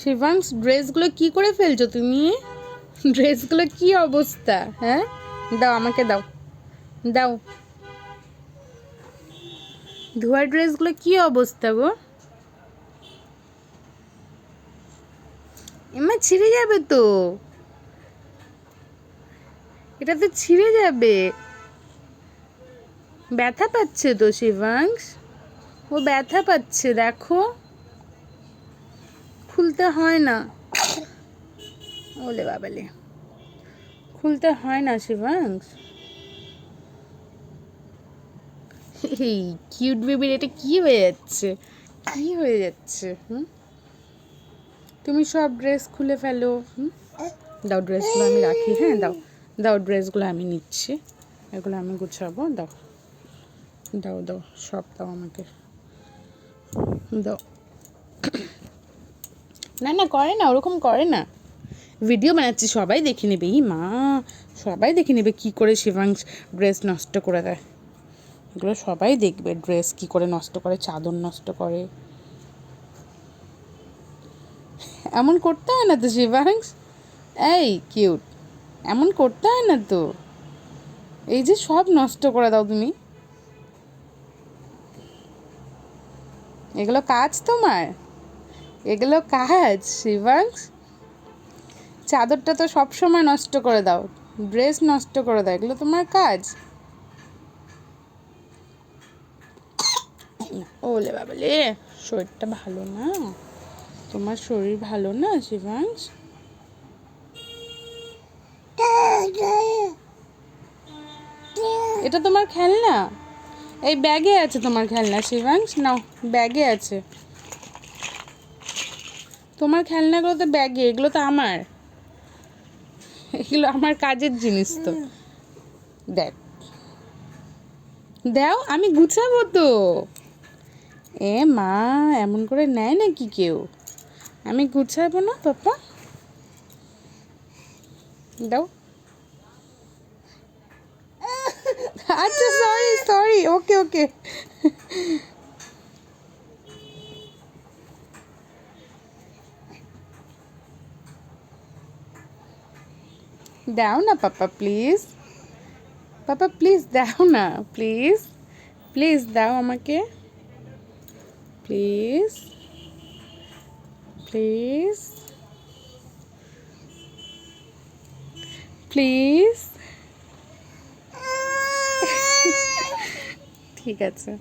শিবাংশ, ড্রেসগুলো কি করে ফেলছো তুমি? ড্রেসগুলো কি অবস্থা? হ্যাঁ, দাও আমাকে, দাও দাও। ধোয়া ড্রেসগুলো কি অবস্থা গো? এমা ছিঁড়ে যাবে তো, এটা তো ছিঁড়ে যাবে। ব্যথা পাচ্ছে তো শিবাংশ, ও ব্যথা পাচ্ছে, দেখো খুলতে হয় না। ওলে বাবালে, খুলতে হয় না শিবাংশ। এই কিউট বেবির এটা কি হয়ে যাচ্ছে, কি হয়ে যাচ্ছে? তুমি সব ড্রেস খুলে ফেলো। দাও ড্রেসগুলো আমি রাখি, হ্যাঁ দাও, দাও ড্রেসগুলো আমি নিচ্ছি, এগুলো আমি গুছাবো। দাও দাও দাও, সব দাও আমাকে, দাও। না না, করে না, ওরকম করে না। ভিডিও বানাচ্ছি, সবাই দেখে নেবে। ই মা, সবাই দেখে নেবে কী করে শিবাংশ ড্রেস নষ্ট করে দেয়। এগুলো সবাই দেখবে, ড্রেস কী করে নষ্ট করে, চাদর নষ্ট করে। এমন করতে হয় না তো শিবাংশ। এই কিউট, এমন করতে হয় না তো। এই যে সব নষ্ট করে দাও তুমি। এগুলো কাজ তোমার, এগুলো কাজ শিবাংশ। চাদরটা তো সব সময় নষ্ট করে দাও, ড্রেস নষ্ট করে দাও, এগুলো তোমার কাজ? ওলে বাবালে, শরীরটা ভালো না, তোমার শরীর ভালো না শিবাংশ। এটা তোমার খেলনা, এই ব্যাগে আছে তোমার খেলনা শিবাংশ, নাও ব্যাগে আছে তোমার খেলনাগুলো, তো ব্যাগে, এগুলো তো আমার, এগুলো আমার কাজের জিনিস তো। দেখ, দাও আমি গুছাবো তো। এ মা, এমন করে নেয় নাকি কেউ? আমি গুছাবো না পাপা, দাও। আচ্ছা সরি সরি, ওকে ওকে। দাও না পাপা প্লিজ, পাপা প্লিজ দাও না, প্লিজ প্লিজ দাও আমাকে, প্লিজ প্লিজ প্লিজ। ঠিক আছে।